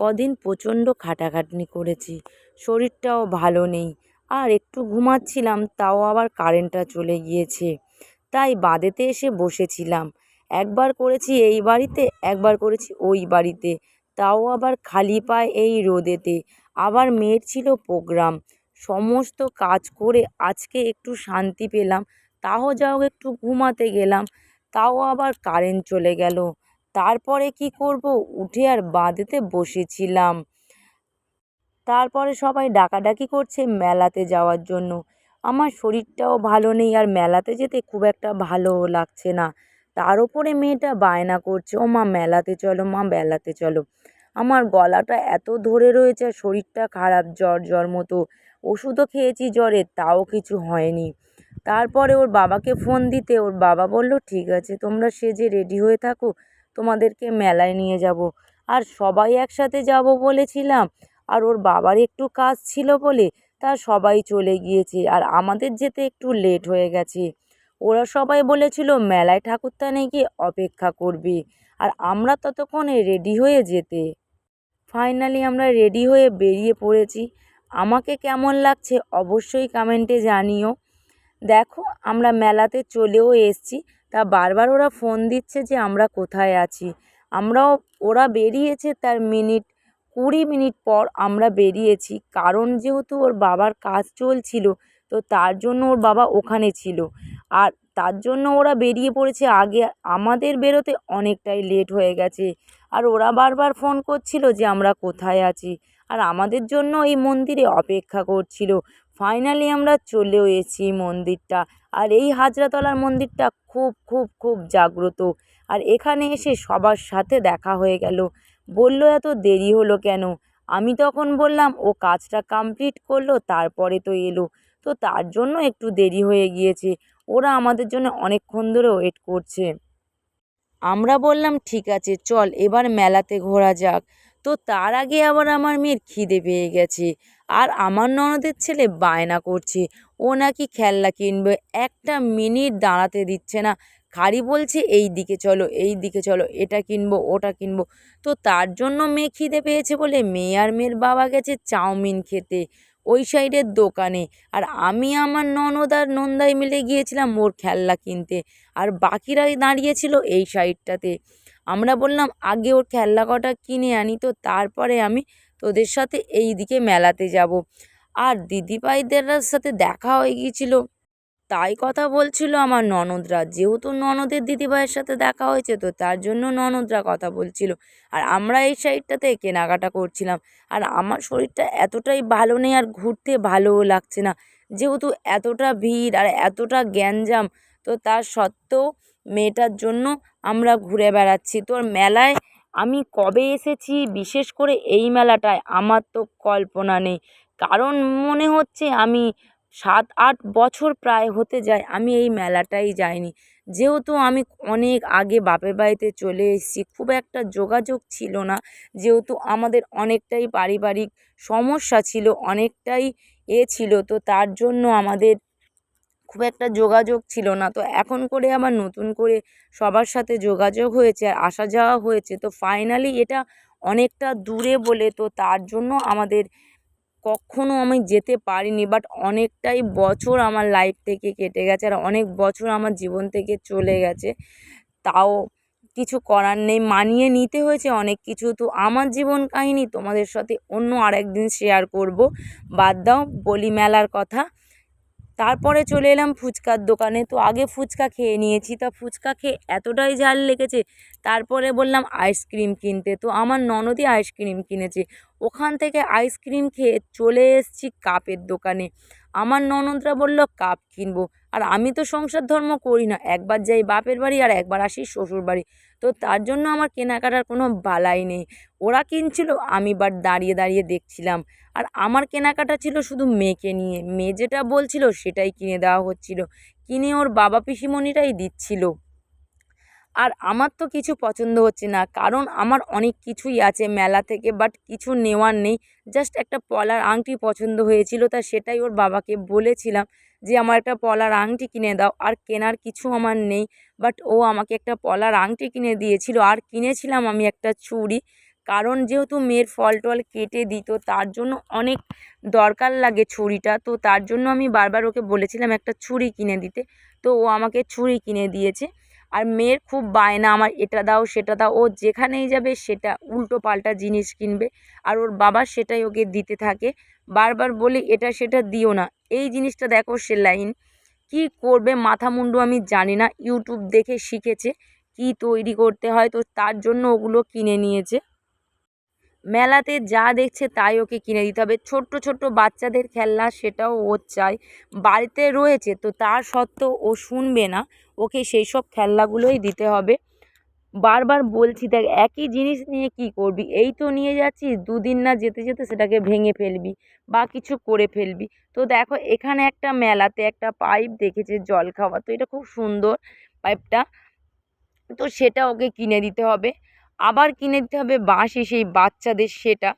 কদিন প্রচণ্ড খাটাখাটনি করেছি, শরীরটাও ভালো নেই। আর একটু ঘুমাচ্ছিলাম, তাও আবার কারেন্টটা চলে গিয়েছে। তাই বাদেতে এসে বসেছিলাম। একবার করেছি এই বাড়িতে, একবার করেছি ওই বাড়িতে, তাও আবার খালি পায়ে এই রোদেতে। আবার মেয়ের ছিল প্রোগ্রাম। সমস্ত কাজ করে আজকে একটু শান্তি পেলাম, তাও যা হোক একটু ঘুমাতে গেলাম, তাও আবার কারেন্ট চলে গেল। তারপরে কি করব, উঠে আর বাদেতে বসেছিলাম। তারপরে সবাই ডাকাডাকি করছে মেলাতে যাওয়ার জন্য। আমার শরীরটাও ভালো নেই, আর মেলাতে যেতে খুব একটা ভালোও লাগছে না। তার উপরে মেয়েটা বায়না করছে, ও মা মেলাতে চলো, মা মেলাতে চলো। আমার গলাটা এত ধরে রয়েছে, আর শরীরটা খারাপ, জ্বর জ্বর মতো। ওষুধও খেয়েছি জ্বরের, তাও কিছু হয়নি। তারপরে ওর বাবাকে ফোন দিতে ওর বাবা বলল, ঠিক আছে তোমরা সেজে রেডি হয়ে থাকো, তোমাদেরকে মেলায় নিয়ে যাব। আর সবাই একসাথে যাব বলেছিলাম, আর ওর বাবার একটু কাজ ছিল বলে তা সবাই চলে গিয়েছে, আর আমাদের যেতে একটু লেট হয়ে গেছে। ওরা সবাই বলেছিল মেলায় ঠাকুরতানে গিয়ে অপেক্ষা করবে, আর আমরা ততক্ষণে রেডি হয়ে যেতে। ফাইনালি আমরা রেডি হয়ে বেরিয়ে পড়েছি। আমাকে কেমন লাগছে অবশ্যই কমেন্টে জানিও। দেখো আমরা মেলাতে চলেও এসেছি, তা বারবার ওরা ফোন দিচ্ছে যে আমরা কোথায় আছি। আমরাও, ওরা বেরিয়েছে তার 20 মিনিট পর আমরা বেরিয়েছি, কারণ যেহেতু ওর বাবার কাজ চলছিল, তো তার জন্য ওর বাবা ওখানে ছিল। আর তার জন্য ওরা বেরিয়ে পড়েছে আগে, আমাদের বেরোতে অনেকটাই লেট হয়ে গেছে। আর ওরা বারবার ফোন করছিল যে আমরা কোথায় আছি, আর আমাদের জন্য এই মন্দিরে অপেক্ষা করছিল। ফাইনালি আমরা চলেও এসেছি মন্দিরটা। আর এই হাজরাতলার মন্দিরটা খুব খুব খুব জাগ্রত। আর এখানে এসে সবার সাথে দেখা হয়ে গেল। বলল এত দেরি হলো কেন? আমি তখন বললাম ও কাজটা কমপ্লিট করলো তারপরে তো এলো, তো তার জন্য একটু দেরি হয়ে গিয়েছে। ওরা আমাদের জন্য অনেকক্ষণ ধরে ওয়েট করছে। আমরা বললাম ঠিক আছে চল এবার মেলাতে ঘোরা যাক। তো তার আগে আবার আমার মেয়ের খিদে পেয়ে গেছে, আর আমার ননদের ছেলে বায়না করছে ও নাকি খেলনা কিনবে। একটা মিনিট দাঁড়াতে দিচ্ছে না, খালি বলছে এই দিকে চলো, এই দিকে চলো, এটা কিনবো ওটা কিনবো। তো তার জন্য মেয়ে খিদে পেয়েছে বলে মেয়ে আর মেয়ের বাবা গেছে চাউমিন খেতে ওই সাইডের দোকানে। আর আমি আমার ননদ আর নন্দাই মিলে গিয়েছিলাম ওর খেলনা কিনতে, আর বাকিরাই দাঁড়িয়েছিল এই সাইডটাতে। আমরা বললাম আগে ওর খেলনা কটা কিনে আনি, তো তারপরে আমি তোদের সাথে এই দিকে মেলাতে যাব। আর দিদিভাইদের সাথে দেখা হয়ে গিয়েছিল, তাই কথা বলছিল আমার ননদরা। যেহেতু ননদের দিদিভাইয়ের সাথে দেখা হয়েছে, তো তার জন্য ননদরা কথা বলছিল, আর আমরা এই সাইডটাতে কেনাকাটা করছিলাম। আর আমার শরীরটা এতটাই ভালো নেই, আর ঘুরতে ভালোও লাগছে না, যেহেতু এতটা ভিড় আর এতটা গ্যাঞ্জাম। তো তার সত্ত্বেও মেয়েটার জন্য আমরা ঘুরে বেড়াচ্ছি। তোর মেলায় আমি কবে এসেছি, বিশেষ করে এই মেলাটায় আমার তো কল্পনা নেই। কারণ মনে হচ্ছে আমি 7-8 বছর প্রায় হতে যায় আমি এই মেলাটাই যাইনি। যেহেতু আমি অনেক আগে বাপের বাড়িতে চলে এসেছি, খুব একটা যোগাযোগ ছিল না। যেহেতু আমাদের অনেকটাই পারিবারিক সমস্যা ছিল, অনেকটাই ছিল, তো তার জন্য আমাদের খুব একটা যোগাযোগ ছিল না। তো এখন করে আবার নতুন করে সবার সাথে যোগাযোগ হয়েছে আর আসা যাওয়া হয়েছে, তো ফাইনালি এটা অনেকটা দূরে বলে, তো তার জন্য আমাদের কখনো আমি যেতে পারিনি। বাট অনেকটাই বছর আমার লাইফ থেকে কেটে গেছে, আর অনেক বছর আমার জীবন থেকে চলে গেছে। তাও কিছু করার নেই, মানিয়ে নিতে হয়েছে অনেক কিছু। তো আমার জীবন কাহিনী তোমাদের সাথে অন্য আরেকদিন শেয়ার করব। বাদ দাও, বলি মেলার কথা। তারপরে চলে এলাম ফুচকার দোকানে। তো আগে ফুচকা খেয়ে নিয়েছি, তা ফুচকা খেয়ে এতটাই ঝাল লেগেছে, তারপরে বললাম আইসক্রিম কিনতে। তো আমার ননদই আইসক্রিম কিনেছে। ওখান থেকে আইসক্রিম খেয়ে চলে এসেছি কাপের দোকানে। আমার ননদরা বলল কাপ কিনবো, আর আমি তো সংসার ধর্ম করি না, একবার যাই বাপের বাড়ি আর একবার আসি শ্বশুর বাড়ি। তো তার জন্য আমার কেনাকাটার কোনো বালাই নেই। ওরা কিনছিল, আমি বাট দাঁড়িয়ে দাঁড়িয়ে দেখছিলাম। আর আমার কেনাকাটা ছিল শুধু মেয়েকে নিয়ে, মেয়ে যেটা বলছিল সেটাই কিনে দেওয়া হচ্ছিল, কিনে ওর বাবা পিসিমণিরাই দিচ্ছিল। আর আমার তো কিছু পছন্দ হচ্ছে না, কারণ আমার অনেক কিছুই আছে মেলা থেকে, বাট কিছু নেওয়ার নেই। জাস্ট একটা পলার আংটি পছন্দ হয়েছিল, তা সেটাই ওর বাবাকে বলেছিলাম যে আমার একটা পলার আংটি কিনে দাও। আর কেনার কিছু আমার নেই, বাট ও আমাকে একটা পলার আংটি কিনে দিয়েছিল। আর কিনেছিলাম আমি একটা চুড়ি, কারণ যেহেতু মেয়ের ফল টল কেটে দিত তার জন্য অনেক দরকার লাগে ছুরিটা, তো তার জন্য আমি বারবার ওকে বলেছিলাম একটা ছুরি কিনে দিতে, তো ও আমাকে ছুরি কিনে দিয়েছে। আর মেয়ের খুব বায়না, আমার এটা দাও সেটা দাও, ও যেখানেই যাবে সেটা উল্টো পাল্টা জিনিস কিনবে, আর ওর বাবা সেটাই ওকে দিতে থাকে। বারবার বলি এটা সেটা দিও না। এই জিনিসটা দেখো সেলাইন, কি করবে মাথা মুন্ডু আমি জানি না, ইউটিউব দেখে শিখেছে কি তৈরি করতে হয়, তো তার জন্য ওগুলো কিনে নিয়েছে। মেলাতে যা দেখছে তাই ওকে কিনে দিতে হবে। ছোট্ট ছোট্ট বাচ্চাদের খেলনা সেটাও ও চায়। বাড়িতে রয়েছে তো তার সত্ত্বেও ও শুনবে না, ওকে সেই সব খেলনাগুলোই দিতে হবে। বারবার বলছি দেখ একই জিনিস নিয়ে কি করবি, এই তো নিয়ে যাচ্ছিস, দুদিন না যেতে যেতে সেটাকে ভেঙে ফেলবি বা কিছু করে ফেলবি। তো দেখো এখানে একটা মেলাতে একটা পাইপ দেখেছে জল খাওয়া, তো এটা খুব সুন্দর পাইপটা, তো সেটা ওকে কিনে দিতে হবে। আবার কিনে দিতে হবে বাঁশি সেই বাচ্চাদের সেটা।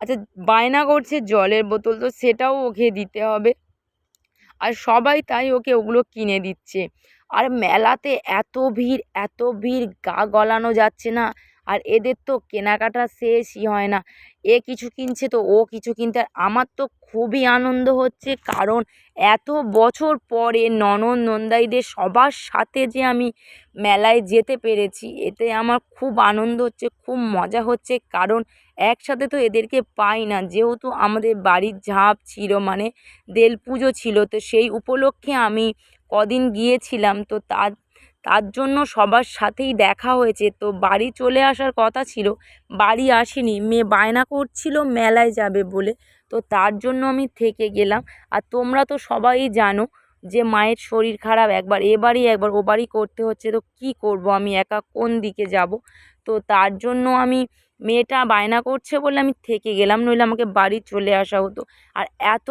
আচ্ছা, বায়না করছে জলের বোতল, তো সেটাও ওকে দিতে হবে। আর সবাই তাই ওকে ওগুলো কিনে দিচ্ছে। আর মেলাতে এত ভিড় গা গলানো যাচ্ছে না। আর এদের তো কেনাকাটা শেষই হয় না, এ কিছু কিনছে তো ও কিছু কিনতে। আর আমার তো খুবই আনন্দ হচ্ছে, কারণ এত বছর পরে ননদ নন্দাইদের সবার সাথে যে আমি মেলায় যেতে পেরেছি, এতে আমার খুব আনন্দ হচ্ছে, খুব মজা হচ্ছে। কারণ একসাথে তো এদেরকে পাই না, যেহেতু আমাদের বাড়ির ঝাঁপ ছিল, মানে দেল পুজো ছিল, তো সেই উপলক্ষে আমি কদিন গিয়েছিলাম, তো তার তার জন্য সবার সাথেই দেখা হয়েছে। তো বাড়ি চলে আসার কথা ছিল, বাড়ি আসিনি, মেয়ে বায়না করছিল মেলায় যাবে বলে, তো তার জন্য আমি থেকে গেলাম। আর তোমরা তো সবাই জানো যে মায়ের শরীর খারাপ, একবার এ বাড়ি একবার ও বাড়ি করতে হচ্ছে, তো কি করব আমি একা কোন দিকে যাব। তো তার জন্য আমি, মেয়েটা বায়না করছে বলে আমি থেকে গেলাম, নইলে আমাকে বাড়ি চলে আসা হতো। আর এত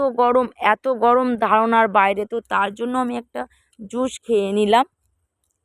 গরম ধারণার বাইরে, তো তার জন্য আমি একটা জুস খেয়ে নিলাম।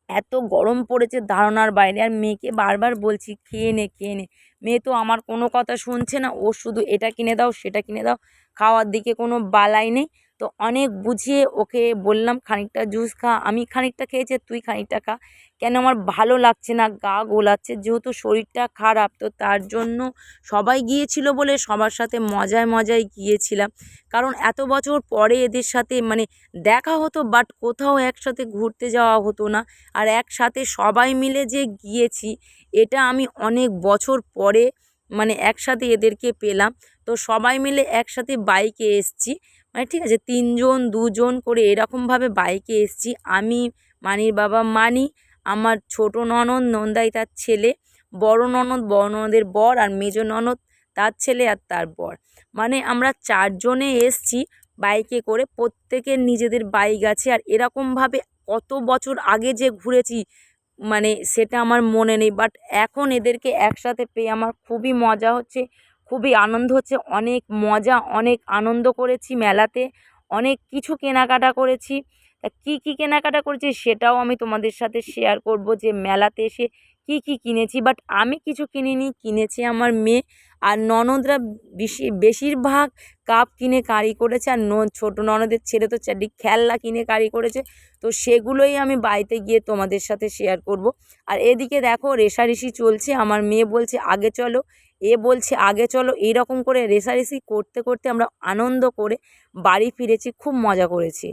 এত গরম পড়েছে ধারণার বাইরে, আর মেয়েকে বারবার বলছি খেয়ে নে খেয়ে নে, মেয়ে তো আমার কোনো কথা শুনছে না, ও শুধু এটা কিনে দাও সেটা কিনে দাও, খাওয়ার দিকে কোনো বালাই নেই। তো অনেক বুঝিয়ে ওকে বললাম খানিকটা জুস খা, আমি খানিকটা খেয়েছি তুই খানিকটা খা। কেন আমার ভালো লাগছে না, গা গোলাচ্ছে, যেহেতু শরীরটা খারাপ, তো তার জন্য সবাই গিয়েছিল বলে সবার সাথে মজায় মজায় গিয়েছিলাম। কারণ এত বছর পরে এদের সাথে মানে দেখা হতো, বাট কোথাও একসাথে ঘুরতে যাওয়া হতো না। আর একসাথে সবাই মিলে যে গিয়েছি, এটা আমি অনেক বছর পরে মানে একসাথে এদেরকে পেলাম। তো সবাই মিলে একসাথে বাইকে এসছি, মানে ঠিক আছে 3 জন 2 জন করে এরকমভাবে বাইকে এসছি। আমি, মানির বাবা মানি, আমার ছোট ননদ নন্দাই তার ছেলে, বড় ননদের বর, আর মেজো ননদ তার ছেলে আর তার বর, মানে আমরা 4 জনে এসছি বাইকে করে। প্রত্যেকের নিজেদের বাইক আছে। আর এরকমভাবে কত বছর আগে যে ঘুরেছি মানে সেটা আমার মনে নেই, বাট এখন এদেরকে একসাথে পেয়ে আমার খুবই মজা হচ্ছে, খুবই আনন্দ হচ্ছে। অনেক মজা, অনেক আনন্দ করেছি মেলাতে, অনেক কিছু কেনাকাটা করেছি। তা কী কী কেনাকাটা করেছি সেটাও আমি তোমাদের সাথে শেয়ার করব, যে মেলাতে এসে কী কী কিনেছি। বাট আমি কিছু কিনিনি, কিনেছে আমার মেয়ে। আর ননদরা বেশিরভাগ কাপ কিনে কারি করেছে, আর ছোটো ননদের ছেলে তো চারটি খেলনা কিনে কারি করেছে। তো সেগুলোই আমি বাড়িতে গিয়ে তোমাদের সাথে শেয়ার করব। আর এদিকে দেখো রেষারেষি চলছে, আমার মেয়ে বলছে আগে চলো, এ বলছে আগে চলো, এইরকম করে রেষারেষি করতে করতে আমরা আনন্দ করে বাড়ি ফিরেছি, খুব মজা করেছি।